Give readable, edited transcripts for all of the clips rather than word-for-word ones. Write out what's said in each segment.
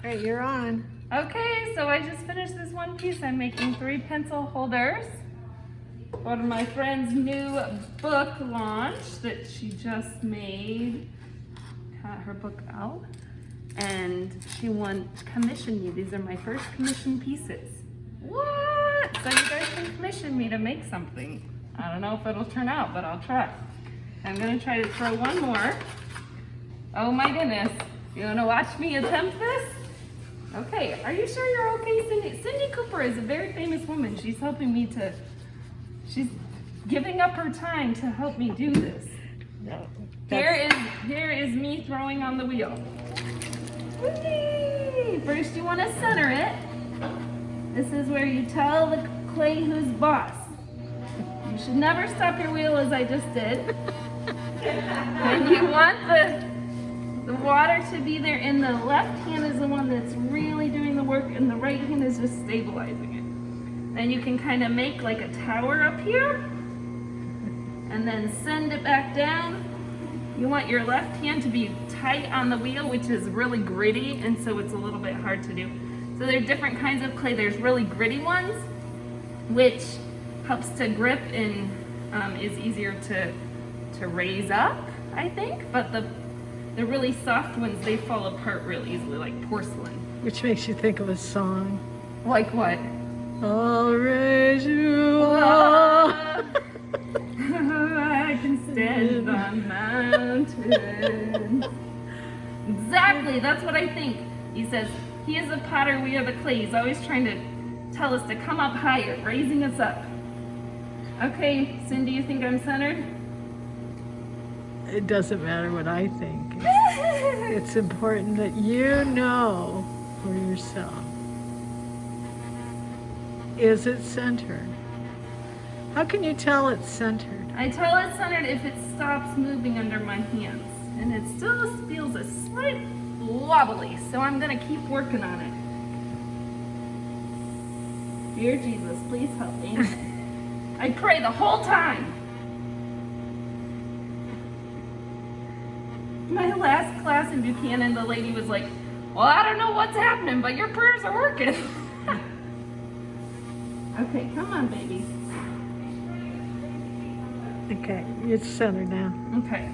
Alright, you're on. Okay, so I just finished this one piece. I'm making 3 pencil holders. One of my friend's new book launch that she just made. Got her book out. And she commissioned me. These are my first commissioned pieces. What? So you guys can commission me to make something. I don't know if it'll turn out, but I'll try. I'm gonna try to throw one more. Oh my goodness. You wanna watch me attempt this? Okay, are you sure you're okay, Cindy? Cindy Cooper is a very famous woman. She's helping me she's giving up her time to help me do this. No. Here is me throwing on the wheel. Whee! First you wanna center it. This is where you tell the clay who's boss. You should never stop your wheel as I just did. And you want the water to be there, and the left hand is the one that's really doing the work, and the right hand is just stabilizing it. Then you can kind of make like a tower up here, and then send it back down. You want your left hand to be tight on the wheel, which is really gritty, and so it's a little bit hard to do. So there are different kinds of clay. There's really gritty ones, which helps to grip and is easier to raise up, I think. But the really soft ones, they fall apart real easily, like porcelain. Which makes you think of a song. Like what? I'll raise you up. I can stand on mountains. Exactly, that's what I think. He says, he is a potter, we are the clay. He's always trying to tell us to come up higher, raising us up. Okay, Cindy, you think I'm centered? It doesn't matter what I think. It's important that you know for yourself. Is it centered? How can you tell it's centered? I tell it's centered if it stops moving under my hands. And it still feels a slight wobbly, so I'm gonna keep working on it. Dear Jesus, please help me. I pray the whole time. My last class in Buchanan, the lady was like, well, I don't know what's happening, but your prayers are working. Okay, come on, baby. Okay, it's centered now. Okay.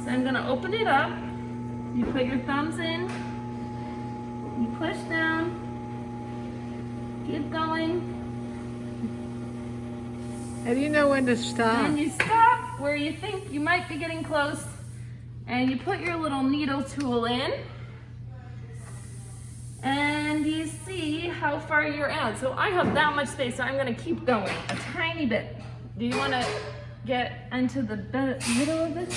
So I'm gonna open it up. You put your thumbs in. You push down. Keep going. How do you know when to stop? And you stop where you think you might be getting close. And you put your little needle tool in. And you see how far you're at. So I have that much space, so I'm gonna keep going a tiny bit. Do you wanna get into the middle of this?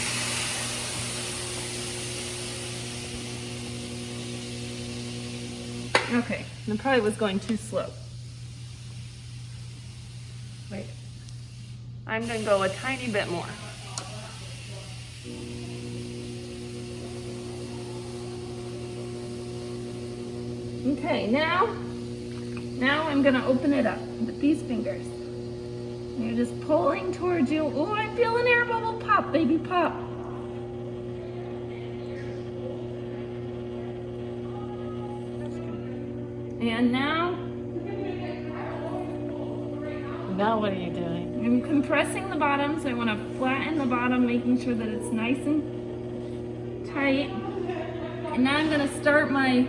Okay, that probably was going too slow. Wait. I'm gonna go a tiny bit more. Okay, now I'm gonna open it up with these fingers. You're just pulling towards you. Oh, I feel an air bubble pop, baby, pop. And now What are you doing? I'm compressing the bottom, so I want to flatten the bottom, making sure that it's nice and tight. And now I'm going to start my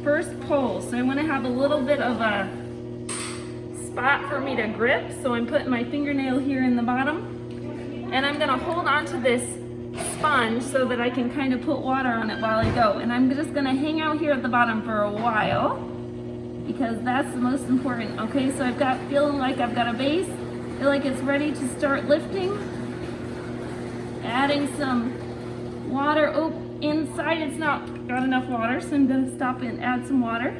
first pull. So I want to have a little bit of a spot for me to grip. So I'm putting my fingernail here in the bottom. And I'm going to hold on to this sponge so that I can kind of put water on it while I go. And I'm just going to hang out here at the bottom for a while, because that's the most important. Okay, so feeling like I've got a base, feel like it's ready to start lifting. Adding some water. Oh, inside it's not got enough water, so I'm gonna stop and add some water.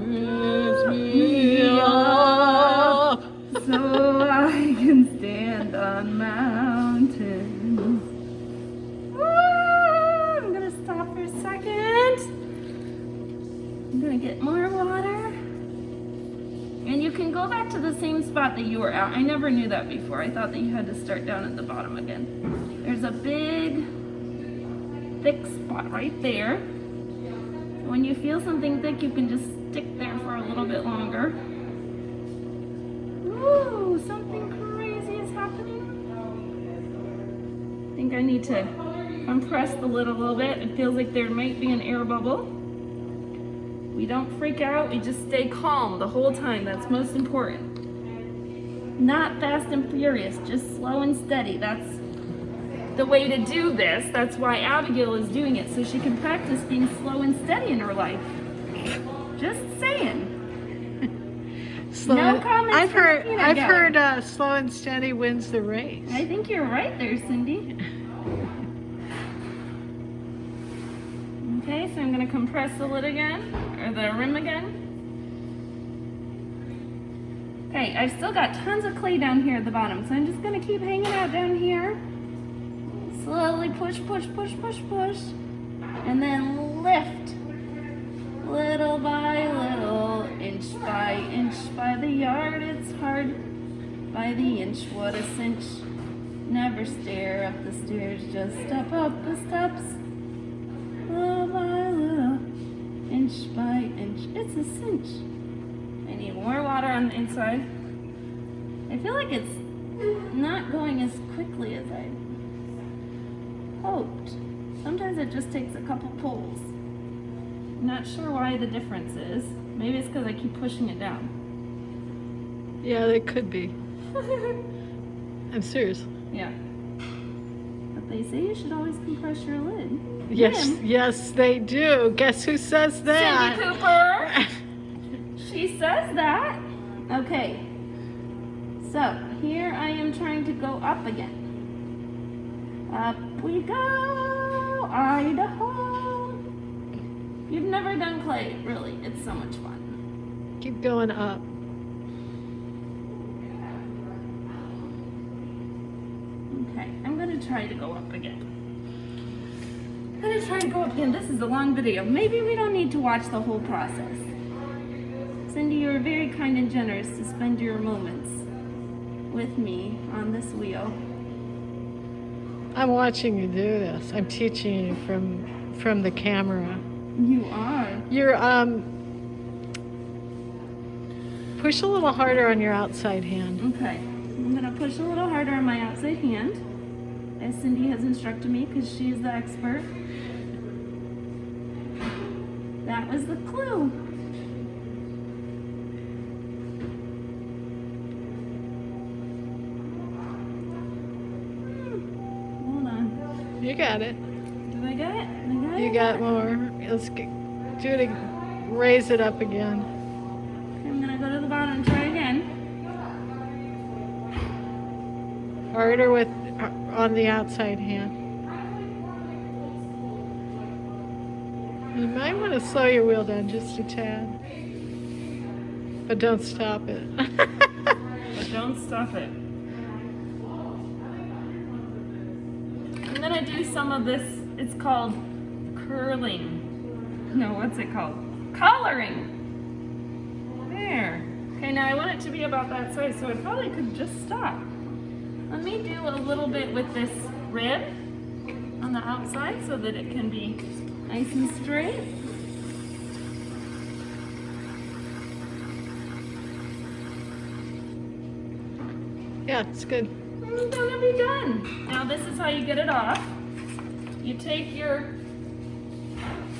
Lift me up so I can stand on mountains. I'm gonna stop for a second. I'm gonna get more water. And you can can go back to the same spot that you were at. I never knew that before. I thought that you had to start down at the bottom again. There's a big, thick spot right there. When you feel something thick, you can just stick there for a little bit longer. Ooh, something crazy is happening. I think I need to compress the lid a little bit. It feels like there might be an air bubble. We don't freak out, we just stay calm the whole time. That's most important. Not fast and furious, just slow and steady. That's the way to do this. That's why Abigail is doing it, so she can practice being slow and steady in her life. Just saying. No comments. I've heard slow and steady wins the race. I think you're right there, Cindy. Okay, so I'm going to compress the lid again, or the rim again. Okay, I've still got tons of clay down here at the bottom, so I'm just going to keep hanging out down here. Slowly push, push, push, push, push, and then lift. Little by little, inch by the yard, it's hard. By the inch, what a cinch. Never stare up the stairs, just step up the steps. Little by little, inch by inch, it's a cinch. I need more water on the inside. I feel like it's not going as quickly as I hoped. Sometimes it just takes a couple pulls. Not sure why the difference is. Maybe it's because I keep pushing it down. Yeah, it could be. I'm serious. Yeah. But they say you should always compress your lid. Yes, yes, they do. Guess who says that? Cindy Cooper. She says that. Okay. So here I am trying to go up again. Up we go, Idaho. You've never done clay, really. It's so much fun. Keep going up. Okay, I'm gonna try to go up again. This is a long video. Maybe we don't need to watch the whole process. Cindy, you're very kind and generous to spend your moments with me on this wheel. I'm watching you do this. I'm teaching you from the camera. You are. You're push a little harder on your outside hand. Okay. I'm gonna push a little harder on my outside hand, as Cindy has instructed me, because she's the expert. That was the clue. Hold on. You got it. Did I get it? You got more. Let's do it. Raise it up again. Okay, I'm gonna go to the bottom and try again. Harder with on the outside hand. You might want to slow your wheel down just a tad, but don't stop it. But don't stop it. I'm gonna do some of this. It's called curling. No, what's it called? Coloring. There. Okay, now I want it to be about that size, so I probably could just stop. Let me do a little bit with this rib on the outside so that it can be nice and straight. Yeah, it's good. I'm gonna be done. Now this is how you get it off. You take your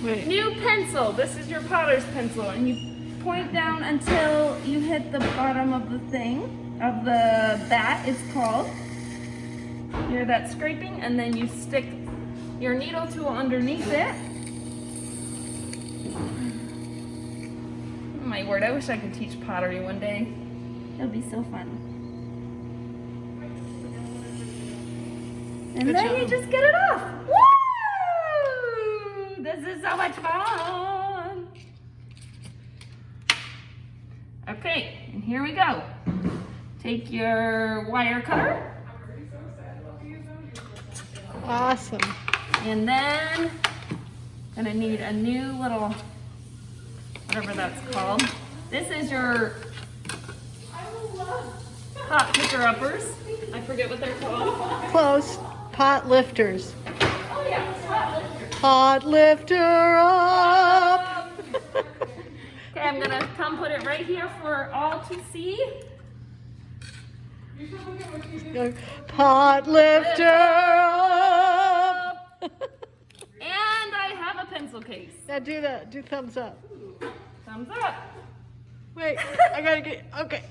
new pencil. This is your potter's pencil, and you point down until you hit the bottom of the thing, of the bat, it's called. You hear that scraping, and then you stick your needle tool underneath it. Oh my word, I wish I could teach pottery one day. It'll be so fun. And Good then job. you just get it off. Woo! This is so much fun. Okay, and here we go. Take your wire cutter. Awesome. And then, gonna need a new little, whatever that's called. This is your pot picker-uppers. I forget what they're called. Close. Pot lifters. Oh yeah, pot lifters. Pot lifter up. Okay, I'm gonna come put it right here for all to see. Pot lifter up. And I have a pencil case. Now do that. Do thumbs up. Thumbs up. Wait, I gotta get, okay.